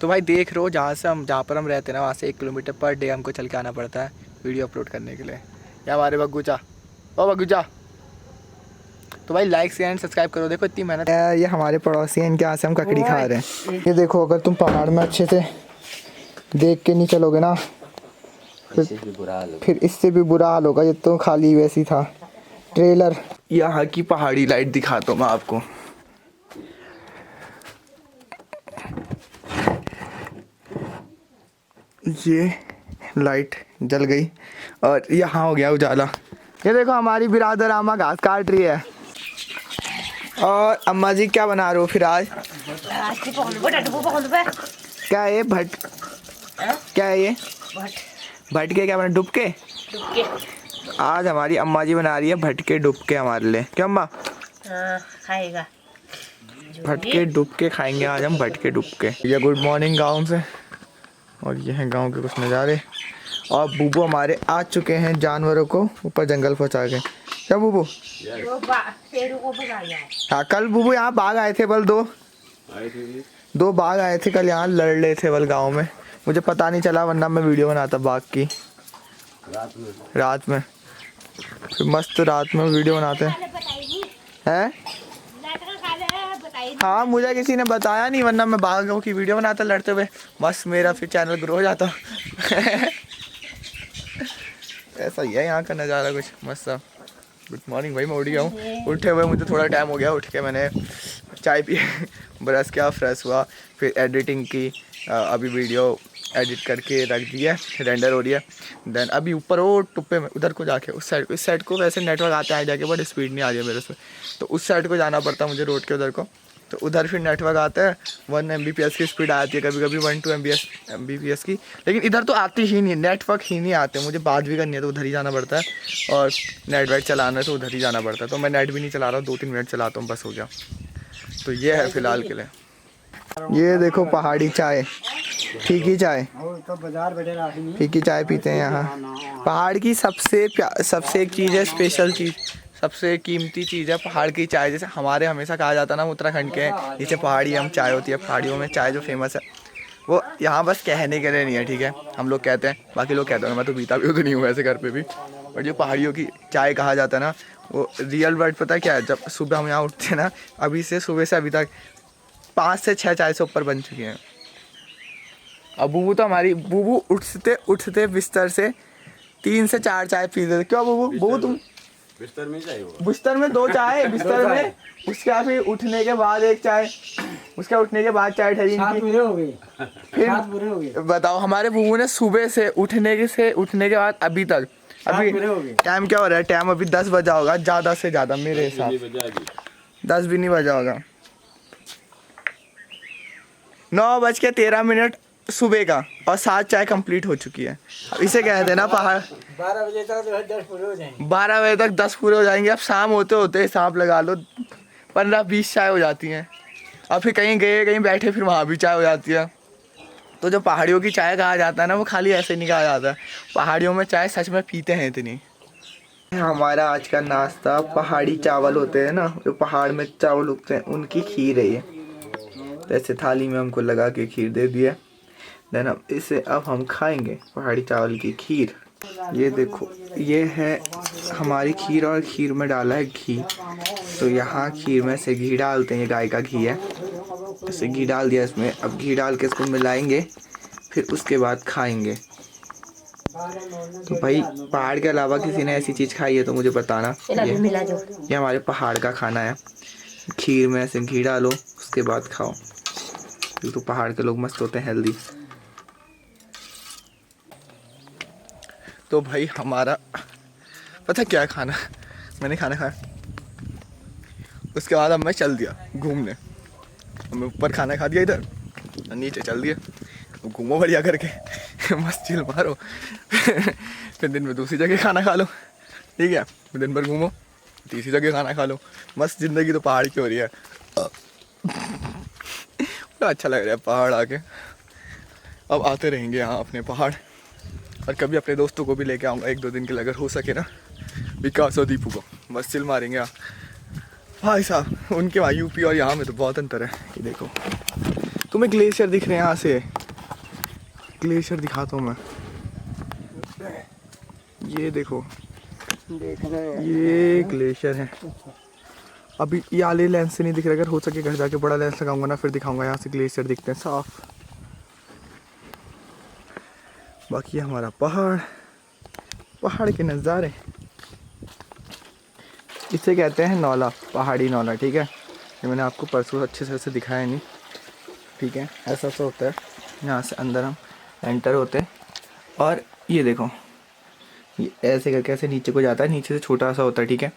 तो भाई देख रहे हो जहाँ पर हम रहते हैं ना, वहाँ से 1 किलोमीटर पर डे हमको चल के आना पड़ता है वीडियो अपलोड करने के लिए। या हमारे बग्गूचा, ओ बग्गूचा। तो भाई लाइक शेयर एंड सब्सक्राइब करो। देखो इतनी मेहनत। ये हमारे पड़ोसी हैं, इनके यहाँ से हम ककड़ी खा रहे हैं। ये देखो, अगर तुम पहाड़ में अच्छे से देख के नहीं चलोगे ना, फिर इससे भी बुरा हाल होगा। ये तो खाली वैसी था ट्रेलर। यहाँ की पहाड़ी लाइट दिखाता हूँ मैं आपको। ये लाइट जल गई और यहाँ हो गया उजाला। ये देखो हमारी बिरादर अम्मा घास काट रही है। और अम्मा जी क्या बना रहे हो फिर आज? क्या है ये भट? क्या है ये भट के? क्या बना, डुबके? आज हमारी अम्मा जी बना रही है भटके डुबके हमारे लिए। क्या अम्मा? खाएगा भटके डुबके खाएंगे आज हम, भटके डुबके। ये गुड मॉर्निंग गाँव से, और ये हैं गांव के कुछ नज़ारे। और बूबू हमारे आ चुके हैं जानवरों को ऊपर जंगल पहुंचा के। क्या बूबू? हाँ, कल बूबू यहाँ बाघ आए थे, बल दो बाघ आए थे कल, यहाँ लड़ रहे थे बल गांव में। मुझे पता नहीं चला, वरना मैं वीडियो बनाता बाघ की रात में। फिर मस्त रात में वीडियो बनाते हैं। हाँ, मुझे किसी ने बताया नहीं, वरना मैं बाघों की वीडियो बनाता लड़ते हुए। बस मेरा फिर चैनल ग्रो हो जाता। ऐसा ही है यहाँ का नज़ारा कुछ मस्त सा। गुड मॉर्निंग भाई, मैं उठ गया हूँ। उठे हुए मुझे थोड़ा टाइम हो गया। उठ के मैंने चाय पी, ब्रश किया, फ्रेश हुआ, फिर एडिटिंग की। अभी वीडियो एडिट करके रख दी है, रेंडर हो रही है। देन अभी ऊपर वो टुप्पे में उधर को जाके उस साइड को वैसे नेटवर्क आता है जाके, बट स्पीड नहीं आ रही है मेरे से, तो उस साइड को जाना पड़ता है मुझे, रोड के उधर को। तो उधर फिर नेटवर्क आता है, 1 Mbps की स्पीड आती है, कभी कभी 1-2 Mbps की। लेकिन इधर तो आती ही नहीं, नेटवर्क ही नहीं आते। मुझे बात भी करनी है तो उधर ही जाना पड़ता है, और नेट वेट चलाना है तो उधर ही जाना पड़ता है। तो मैं नेट भी नहीं चला रहा हूँ, 2-3 मिनट चलाता हूँ, बस हो गया। तो ये है फिलहाल के लिए। ये देखो पहाड़ी चाय, फीकी चाय, फीकी चाय पीते हैं यहाँ। पहाड़ की सबसे एक चीज़ है, स्पेशल चीज़, सबसे कीमती चीज़ है पहाड़ की चाय। जैसे हमारे हमेशा कहा जाता है ना, उत्तराखंड के नीचे पहाड़ी हम चाय होती है, पहाड़ियों में चाय जो फेमस है वो यहाँ बस कहने के लिए नहीं है, ठीक है। हम लोग कहते हैं, बाकी लोग कहते हैं, मैं तो पीता भी तो नहीं हूँ ऐसे घर पे भी। और जो पहाड़ियों की चाय कहा जाता है ना, वो रियल वर्ड पता है क्या है? जब सुबह हम यहाँ उठते हैं ना, अभी से सुबह से अभी तक 5 से 6 चाय से ऊपर बन चुकी हैं। अब बूबू तो हमारी बूबू उठते बिस्तर से 3 से 4 चाय पी देते। क्यों बूबू तुम बिस्तर में चाय होगा? बिस्तर में 2 चाय बिस्तर में, उसके फिर उठने के बाद 1 चाय, उसके उठने के बाद चाय ठहरी इनकी। फिर बताओ, हमारे बूबू ने सुबह से उठने के बाद अभी तक, अभी टाइम क्या हो रहा है? टाइम अभी 10 बजा होगा, ज़्यादा से ज़्यादा मेरे हिसाब से 10 भी नहीं बजा होगा। 9:13 सुबह का, और 7 चाय कंप्लीट हो चुकी है। अब इसे कहते हैं ना पहाड़। 12 बजे तक 10 पूरे हो जाएंगे। 12 बजे तक 10 पूरे हो जाएंगे। अब शाम होते होते हिसाब लगा लो 15-20 चाय हो जाती हैं। और फिर कहीं गए, कहीं बैठे, फिर वहाँ भी चाय हो जाती है। तो जो पहाड़ियों की चाय कहा जाता है ना, वो खाली ऐसे नहीं कहा जाता है। पहाड़ियों में चाय सच में पीते हैं इतनी। हमारा आज का नाश्ता पहाड़ी चावल होते हैं ना, जो पहाड़ में चावल उगते हैं, उनकी खीर है ये। तो ऐसे थाली में हमको लगा के खीर दे दिया। देन अब हम खाएंगे पहाड़ी चावल की खीर। ये देखो, ये है हमारी खीर, और खीर में डाला है घी। तो यहाँ खीर में से घी डालते हैं, ये गाय का घी है। ऐसे घी डाल दिया इसमें। अब घी डाल के इसको मिलाएंगे, फिर उसके बाद खाएंगे। तो भाई पहाड़ के अलावा किसी ने ऐसी चीज़ खाई है तो मुझे बताना। ये हमारे पहाड़ का खाना है। खीर में ऐसे घी डालो, उसके बाद खाओ। तो पहाड़ के लोग मस्त होते हैं, हेल्दी। तो भाई हमारा पता क्या खाना, मैंने खाना खाया, उसके बाद अब मैं चल दिया घूमने। मैं ऊपर खाना खा दिया, इधर नीचे चल दिया। घूमो बढ़िया करके, मस्त चिल मारो। फिर दिन में दूसरी जगह खाना खा लो, ठीक है। फिर दिन भर घूमो, तीसरी जगह खाना खा लो। मस्त ज़िंदगी तो पहाड़ की हो रही है। अच्छा लग रहा है पहाड़ आके। अब आते रहेंगे यहाँ अपने पहाड़, और कभी अपने दोस्तों को भी लेके आऊँगा 1-2 दिन के लिए, अगर हो सके ना, विकास और दीपू को। बस चिल मारेंगे भाई साहब। उनके वहाँ यूपी और यहाँ में तो बहुत अंतर है। ये देखो तुम्हें ग्लेशियर दिख रहे हैं यहाँ से, ग्लेशियर दिखाता हूँ मैं, ये देखो ये ग्लेशियर है। अभी ये वाले लेंस से नहीं दिख रहा, अगर हो सके घर जाके बड़ा लेंस लगाऊंगा ना फिर दिखाऊंगा। यहाँ से ग्लेशियर दिखते हैं साफ। बाकी हमारा पहाड़ के नज़ारे, इसे कहते हैं नौला, पहाड़ी नौला। ठीक है, ये मैंने आपको परसों अच्छे से दिखाया नहीं। ठीक है, ऐसा सा होता है। यहाँ से अंदर हम एंटर होते हैं और ये देखो ये ऐसे करके ऐसे नीचे को जाता है, नीचे से छोटा सा होता है। ठीक है,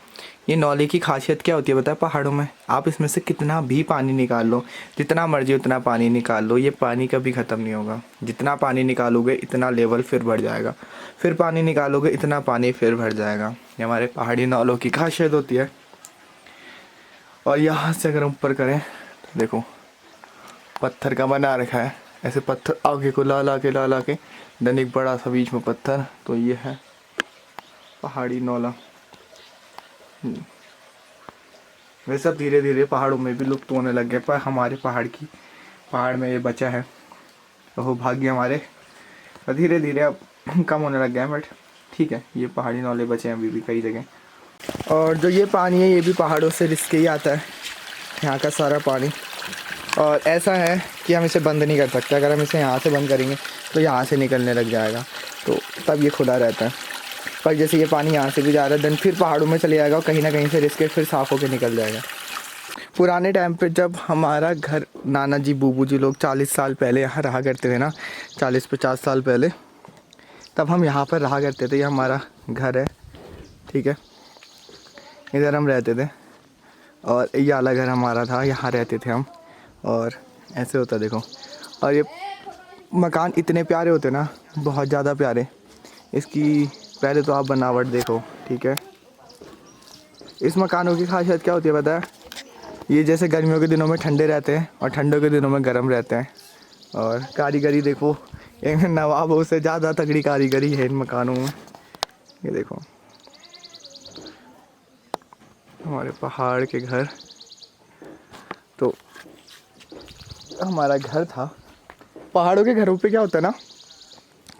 ये नौले की खासियत क्या होती है पता है? पहाड़ों में आप इसमें से कितना भी पानी निकाल लो, जितना मर्जी उतना पानी निकाल लो, ये पानी कभी ख़त्म नहीं होगा। जितना पानी निकालोगे इतना लेवल फिर बढ़ जाएगा, फिर पानी निकालोगे इतना पानी फिर बढ़ जाएगा। ये हमारे पहाड़ी नौलों की खासियत होती है। और यहाँ से अगर ऊपर करें तो देखो पत्थर का बना रखा है, ऐसे पत्थर आगे को ला के देन एक बड़ा सा बीच में पत्थर। तो ये है पहाड़ी नौला। वैसे अब धीरे धीरे पहाड़ों में भी लुप्त होने लग गए, पर हमारे पहाड़ में ये बचा है। तो भाग्य हमारे धीरे धीरे अब कम होने लग गया है, बट ठीक है, ये पहाड़ी नौले बचे हैं अभी भी कई जगह। और जो ये पानी है ये भी पहाड़ों से रिस के ही आता है, यहाँ का सारा पानी। और ऐसा है कि हम इसे बंद नहीं कर सकते, अगर हम इसे यहाँ से बंद करेंगे तो यहाँ से निकलने लग जाएगा, तो तब ये खुला रहता है। पर जैसे ये पानी यहाँ से भी जा रहा है देन फिर पहाड़ों में चले जाएगा और कहीं ना कहीं से रिस के फिर साफ़ होकर निकल जाएगा। पुराने टाइम पे जब हमारा घर नाना जी बूबू जी लोग 40 साल पहले यहाँ रहा करते थे ना, 40-50 साल पहले, तब हम यहाँ पर रहा करते थे। ये हमारा घर है, ठीक है, इधर हम रहते थे और ये वाला घर हमारा था, यहाँ रहते थे हम। और ऐसे होता देखो, और ये मकान इतने प्यारे होते ना, बहुत ज़्यादा प्यारे। इसकी पहले तो आप बनावट देखो, ठीक है। इस मकानों की खासियत क्या होती है पता है? ये जैसे गर्मियों के दिनों में ठंडे रहते हैं और ठंडों के दिनों में गर्म रहते हैं। और कारीगरी देखो, एक नवाबों से ज़्यादा तगड़ी कारीगरी है इन मकानों में। ये देखो हमारे पहाड़ के घर, तो हमारा घर था। पहाड़ों के घरों पे क्या होता है ना,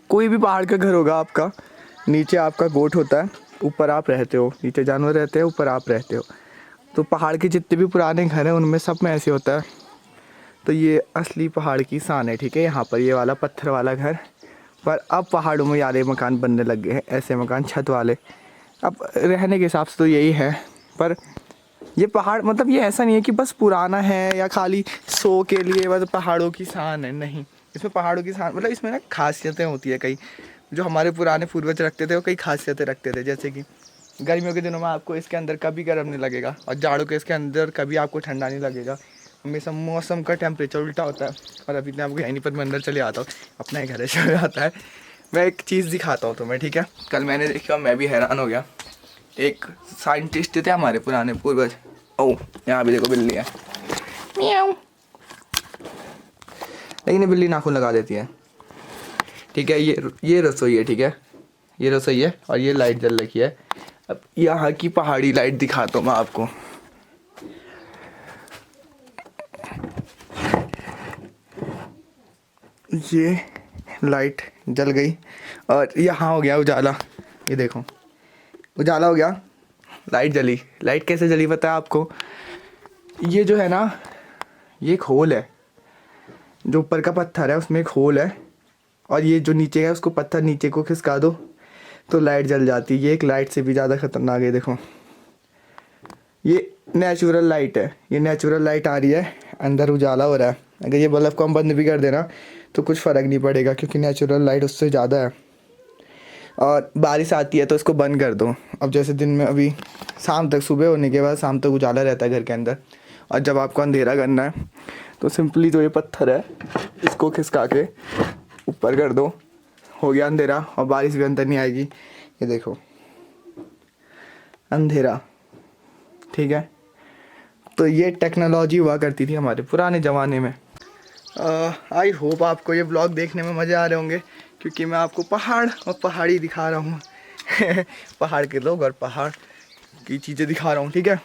कोई भी पहाड़ का घर होगा आपका, नीचे आपका गोठ होता है, ऊपर आप रहते हो, नीचे जानवर रहते हैं, ऊपर आप रहते हो। तो पहाड़ के जितने भी पुराने घर हैं उनमें सब में ऐसे होता है। तो ये असली पहाड़ की शान है, ठीक है। यहाँ पर ये वाला पत्थर वाला घर, पर अब पहाड़ों में यार मकान बनने लग गए हैं, ऐसे मकान छत वाले। अब रहने के हिसाब से तो यही है, पर ये पहाड़ मतलब ये ऐसा नहीं है कि बस पुराना है या खाली शो के लिए बस पहाड़ों की शान है, नहीं। इसमें पहाड़ों की शान मतलब इसमें ना खासियतें होती है कई, जो हमारे पुराने पूर्वज रखते थे वो कई खासियतें रखते थे। जैसे कि गर्मियों के दिनों में आपको इसके अंदर कभी गर्म नहीं लगेगा और जाड़ों के इसके अंदर कभी आपको ठंडा नहीं लगेगा। हमेशा मौसम का टेम्परेचर उल्टा होता है। और अभी तो आपको यहीं पर मैं अंदर चले आता हूँ, अपना ही घर है, चले आता है। मैं एक चीज़ दिखाता हूँ तुम्हें, ठीक है। कल मैंने देखा, मैं भी हैरान हो गया। एक साइंटिस्ट थे हमारे पुराने पूर्वज। ओह, यहाँ भी देखो बिल्ली है, म्याऊं। लेकिन बिल्ली नाखून लगा देती है, ठीक है। ये रसोई है, ठीक है, ये रसोई है और ये लाइट जल रखी है। अब यहाँ की पहाड़ी लाइट दिखाता हूँ मैं आपको। ये लाइट जल गई और यहाँ हो गया उजाला। ये देखो उजाला हो गया, लाइट जली। लाइट कैसे जली पता है आपको? ये जो है ना, ये एक होल है, जो ऊपर का पत्थर है उसमें एक होल है, और ये जो नीचे है उसको पत्थर नीचे को खिसका दो तो लाइट जल जाती है। ये एक लाइट से भी ज़्यादा खतरनाक है। देखो ये नेचुरल लाइट है, ये नेचुरल लाइट आ रही है, अंदर उजाला हो रहा है। अगर ये बल्ब को हम बंद भी कर देना तो कुछ फ़र्क नहीं पड़ेगा, क्योंकि नेचुरल लाइट उससे ज़्यादा है। और बारिश आती है तो इसको बंद कर दो। अब जैसे दिन में अभी शाम तक, सुबह होने के बाद शाम तक उजाला रहता है घर के अंदर, और जब आपको अंधेरा करना है तो सिंपली जो ये पत्थर है इसको खिसका के ऊपर कर दो, हो गया अंधेरा और बारिश भी अंदर नहीं आएगी। ये देखो अंधेरा, ठीक है। तो ये टेक्नोलॉजी हुआ करती थी हमारे पुराने ज़माने में। आई होप आपको ये ब्लॉग देखने में मज़े आ रहे होंगे, क्योंकि मैं आपको पहाड़ और पहाड़ी दिखा रहा हूँ पहाड़ के लोग और पहाड़ की चीज़ें दिखा रहा हूँ, ठीक है।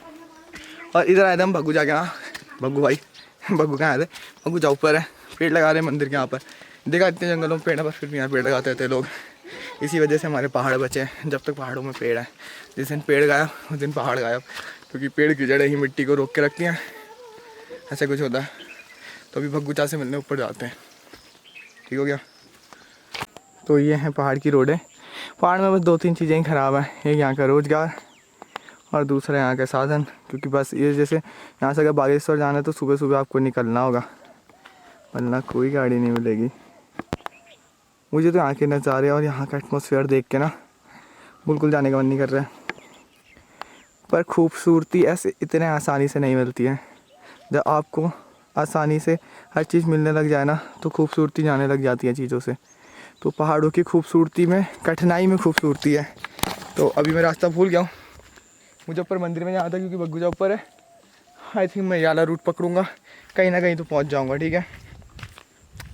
और इधर आए थे हम भग्गू जाके, हाँ भग्गू भाई, भग्गू कहाँ आए थे? भग्गू जा ऊपर है, पेड़ लगा रहे हैं मंदिर के यहाँ पर। देखा इतने जंगलों में पेड़ है पर फिर भी यहाँ पेड़ लगाते थे लोग। इसी वजह से हमारे पहाड़ बचे हैं। जब तक पहाड़ों में पेड़ है, जिस दिन पेड़ गायब उस दिन पहाड़ गायब, क्योंकि पेड़ की जड़ें ही मिट्टी को रोक के रखती हैं। ऐसा कुछ होता है। तो अभी भग्गू चा से मिलने ऊपर जाते हैं। ठीक हो गया। तो ये हैं पहाड़ की रोडें। पहाड़ में बस 2-3 चीज़ें ही ख़राब हैं। एक यहाँ का रोज़गार और दूसरा यहाँ के साधन, क्योंकि बस ये जैसे यहाँ से अगर बागेश्वर जाना है तो सुबह सुबह आपको निकलना होगा, वरना कोई गाड़ी नहीं मिलेगी। मुझे तो यहाँ के नज़ारे और यहाँ का एटमॉस्फेयर देख के ना बिल्कुल जाने का मन नहीं कर रहा है। पर खूबसूरती ऐसे इतने आसानी से नहीं मिलती है। जब आपको आसानी से हर चीज़ मिलने लग जाए ना तो खूबसूरती जाने लग जाती है चीज़ों से। तो पहाड़ों की खूबसूरती में कठिनाई में खूबसूरती है। तो अभी मैं रास्ता भूल गया हूँ। मुझे ऊपर मंदिर में जाना था क्योंकि भग्गू जा ऊपर है। आई थिंक मैं ये वाला रूट पकड़ूंगा, कहीं ना कहीं तो पहुँच जाऊँगा। ठीक है।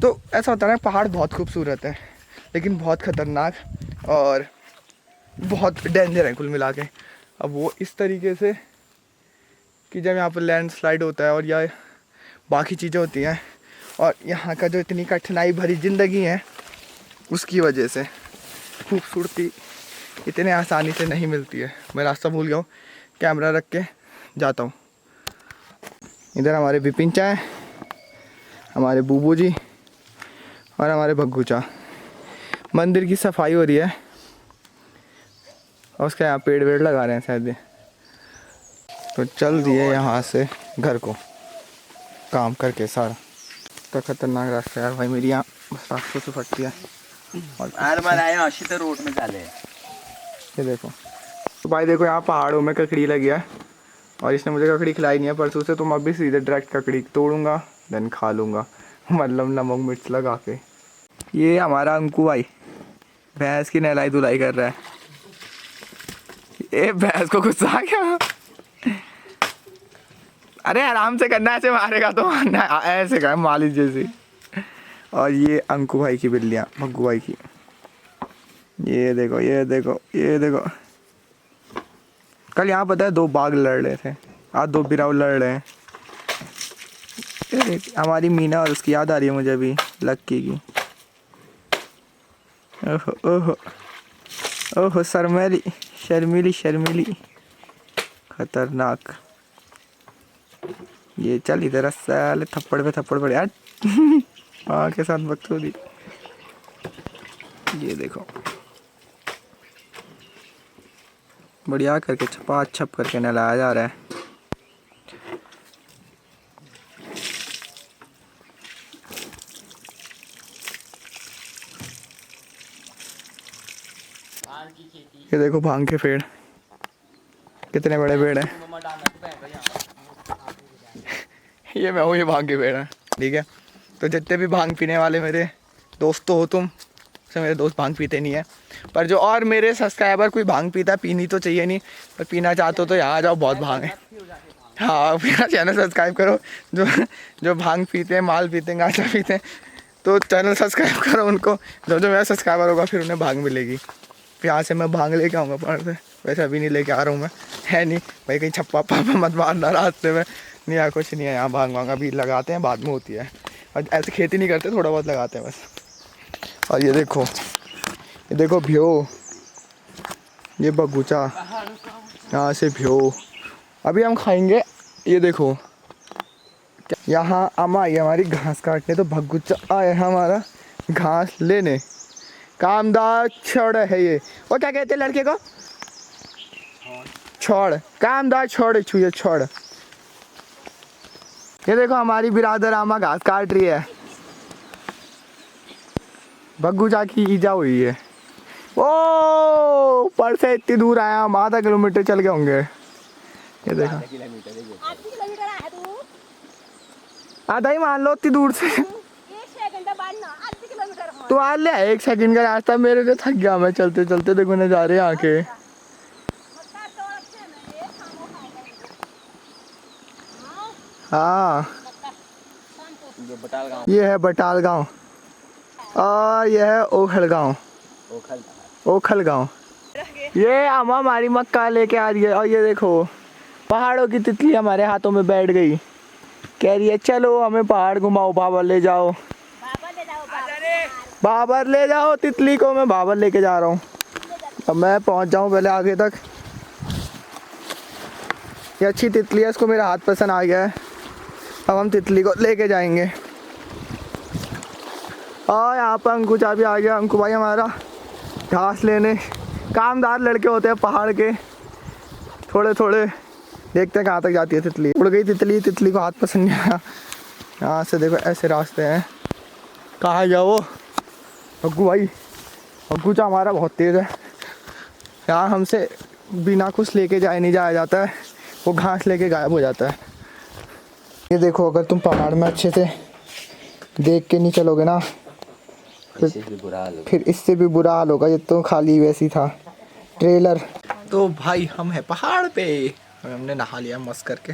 तो ऐसा होता है ना, पहाड़ बहुत खूबसूरत है लेकिन बहुत ख़तरनाक और बहुत डेंजर है कुल मिला के। अब वो इस तरीके से कि जब यहाँ पर लैंडस्लाइड होता है और या बाकी चीज़ें होती हैं और यहाँ का जो इतनी कठिनाई भरी ज़िंदगी है उसकी वजह से खूबसूरती इतने आसानी से नहीं मिलती है। मैं रास्ता भूल गया हूँ, कैमरा रख के जाता हूँ। इधर हमारे विपिन चा है, हमारे बूबू जी और हमारे भग्गू चा। मंदिर की सफाई हो रही है और उसके यहाँ पेड़ वेड़ लगा रहे हैं शायद। तो चल दिए यहाँ से घर को काम करके सारा। तो खतरनाक रास्ता यार भाई, मेरी यहाँ रास्तों से फटती है। और रोड में डाले ये देखो तो भाई देखो यहाँ पहाड़ों में ककड़ी लगी है और इसने मुझे ककड़ी खिलाई नहीं है परसों से। तो मैं अभी सीधे डायरेक्ट ककड़ी तोड़ूंगा देन खा लूँगा, मतलब नमक मिर्च लगा के। ये हमारा अंकु भाई भैंस की नहलाई धुलाई कर रहा है। ये भैंस को गुस्सा आ गया। अरे आराम से करना, ऐसे मारेगा तो ऐसे कर मालिश जैसी। और ये अंकु भाई की बिल्लियाँ, भग्गू भाई की। ये देखो ये देखो ये देखो। कल यहाँ पता है 2 बाघ लड़ रहे थे, आज 2 बिराव लड़ रहे हैं। हमारी मीना और उसकी याद आ रही है मुझे अभी, लक्की की। ओहो ओहो ओहो शर्मिली शर्मिली शर्मिली खतरनाक। ये चल इधर साले थप्पड़ पे थप्पड़ पड़े यार। हाँ के साथ बकचोदी। ये देखो बढ़िया करके छपा छप करके नहलाया जा रहा है। ये देखो भांग के पेड़ कितने बड़े पेड़ हैं। ये मैं हूँ, ये भांग के पेड़ है। ठीक है। तो जितने भी भांग पीने वाले मेरे दोस्त हो तुम से, मेरे दोस्त भांग पीते नहीं है पर जो और मेरे सब्सक्राइबर कोई भांग पीता, पीनी तो चाहिए नहीं पर पीना चाहते हो तो यहाँ आ जाओ, बहुत भांग है। हाँ मेरा चैनल सब्सक्राइब करो। जो भांग पीते हैं, माल पीते हैं, गांजा पीते हैं, तो चैनल सब्सक्राइब करो उनको। जो मेरा सब्सक्राइबर होगा फिर उन्हें भांग मिलेगी। फिर यहाँ से मैं भांग लेके आऊँगा पहाड़ से। वैसे अभी नहीं लेके आ रहा हूँ मैं, है नहीं भाई, कहीं छप्पा पापा मत मारना रास्ते में। नहीं यार कुछ नहीं है यहाँ, भांग वांग अभी लगाते हैं, बाद में होती है। और ऐसे खेती नहीं करते, थोड़ा बहुत लगाते हैं बस। और ये देखो भ्यो, ये बगूचा, यहाँ से भ्यो अभी हम खाएंगे। ये देखो यहाँ अम्मा आई हमारी घास काटने, तो भगुचा आया है हमारा घास लेने। कामदार छोड़ है ये, वो क्या कहते हैं लड़के को? छोड़, कामदार छोड़ छुए छोड़। ये देखो हमारी बिरादर आमा घास काट रही है। भग्गूचा की ईजा हुई है। ओ पर से इतनी दूर आया हम, आधा किलोमीटर चल गए होंगे। ये देखो आधा ही मान लो इतनी दूर से। तो आ ले 1 सेकंड का रास्ता, मेरे से थक गया मैं चलते चलते। देखो नजारे यहाँ के। हाँ ये है बटाल गांव और ये है ओखल गांव। ओखल गांव। ये अम्मा हमारी मक्का लेके आ रही है। और ये देखो पहाड़ों की तितली हमारे हाथों में बैठ गई, कह रही है चलो हमें पहाड़ घुमाओ, बाबा ले जाओ। बाबर ले जाओ तितली को, मैं बाबर लेके जा रहा हूँ। अब मैं पहुँच जाऊँ पहले आगे तक। ये अच्छी तितली है, इसको मेरा हाथ पसंद आ गया है। अब हम तितली को लेके जाएंगे। और यहाँ पर अंकु चा भी आ गया। अंकु भाई हमारा घास लेने, कामदार लड़के होते हैं पहाड़ के। थोड़े थोड़े देखते हैं कहाँ तक जाती है तितली। उड़ गई तितली, तितली को हाथ पसंद नहीं आया। यहाँ से देखो ऐसे रास्ते हैं, कहाँ गया वो अंकु भाई। अंकु चा हमारा बहुत तेज़ है। यहाँ हमसे बिना कुछ लेके नहीं जाया जाता है, वो घास लेके गायब हो जाता है। ये देखो, अगर तुम पहाड़ में अच्छे से देख के नहीं चलोगे ना, फिर इससे भी बुरा हाल होगा। ये तो खाली वैसी था ट्रेलर। तो भाई हम हैं पहाड़ पे, हमने नहा लिया मस्त करके।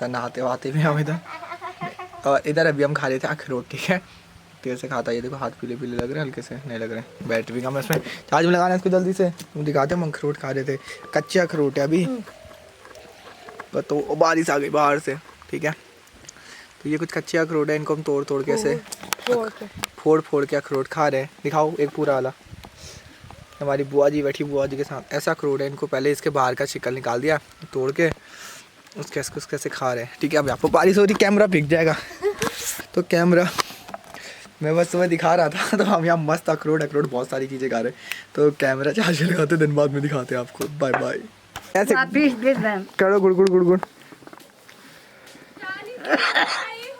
सर नहाते वहाते भी हम इधर, और इधर अभी हम खा रहे थे अखरोट। ठीक है, तेल से खाता है। ये देखो हाथ पीले पीले लग रहे हैं, हल्के से नहीं लग रहे हैं। बैटरी कम है इसमें, चार्ज में लगाना है इसको जल्दी से। तुम दिखाते हम अखरोट खा रहे थे, कच्चे अखरोट है अभी। तो बारिश आ गई बाहर से। ठीक है, तो ये कुछ कच्चे अखरोट है, इनको हम तोड़ तोड़ के ऐसे फोड़ के अखरोट खा रहे हैं। दिखाओ एक पूरा वाला। हमारी बुआ जी बैठी, बुआ जी के साथ। ऐसा अखरोट है, इनको पहले इसके बाहर का शिकल निकाल दिया तोड़ के, उसके कैसे खा रहे हैं। ठीक है, अब आपको बारिश हो रही, कैमरा भीग जाएगा। तो कैमरा मैं बस तुम्हें दिखा रहा था। तो हम यहाँ मस्त अखरोट बहुत सारी चीज़ें खा रहे हैं। तो कैमरा चार्ज लगाते दिन बाद में दिखाते हैं आपको। Bye bye. ऐसे करो गुड़ गुड़ गुड़ गुड़।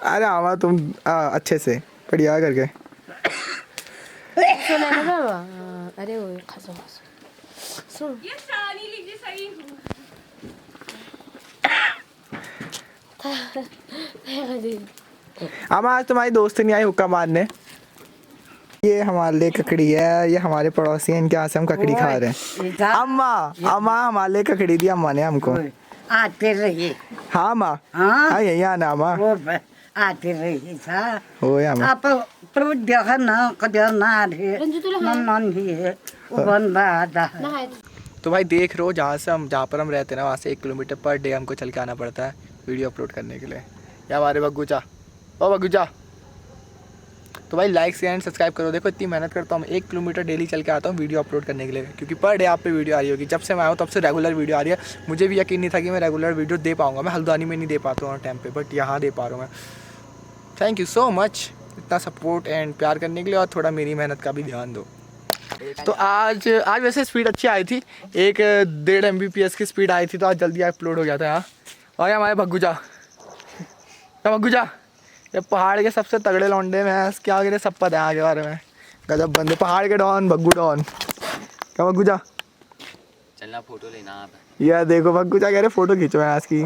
अरे आवा तुम अच्छे से बढ़िया करके। अरे वो खासो सुन आज तुम्हारी दोस्त नहीं आई हुक्का मारने। ये हमारे लिए ककड़ी है, ये हमारे पड़ोसी हैं, इनके यहाँ से हम ककड़ी खा रहे हैं। अम्मा हमारे लिए ककड़ी दी अम्मा ने हमको। आते रहिए। हाँ माँ, हाँ यही आना माँ। आते रहिए सा हो या माँ। आप प्रभु देखा ना कदर ना रे नन ही है वो बंदा आता है। तो भाई देख रहे हो, जहाँ पर हम रहते हैं ना, वहाँ से 1 किलोमीटर पर डे हमको चल के आना पड़ता है वीडियो अपलोड करने के लिए। या हमारे बग्गूचा, ओ बग्गूचा। तो भाई लाइक शेयर एंड सब्सक्राइब करो। देखो इतनी मेहनत करता हूँ, 1 किलोमीटर डेली चल के आता हूँ वीडियो अपलोड करने के लिए, क्योंकि पर डे आप पे वीडियो आ रही होगी। जब से मैं आया हूँ तब से रेगुलर वीडियो आ रही है। मुझे भी यकीन नहीं था कि मैं रेगुलर वीडियो दे पाऊँगा। मैं हल्द्वानी में नहीं दे पाता हूँ टाइम पे, बट यहाँ दे पा रहा हूँ मैं। थैंक यू सो मच इतना सपोर्ट एंड प्यार करने के लिए, और थोड़ा मेरी मेहनत का भी ध्यान दो। तो आज वैसे स्पीड अच्छी आई थी, 1.5 Mbps की स्पीड आई थी, तो आज जल्दी अपलोड हो गया था यहाँ। और हमारे भग्गूजा, ये पहाड़ के सबसे तगड़े लौंडे में क्या गिरे, सब पता है आगे बारे में। गजब बंदे, पहाड़ के डॉन, भग्गू डॉन। क्या भग्गूजा, चलना फोटो लेना आप। यार देखो भग्गूजा कह रहे फोटो खींचो आज की।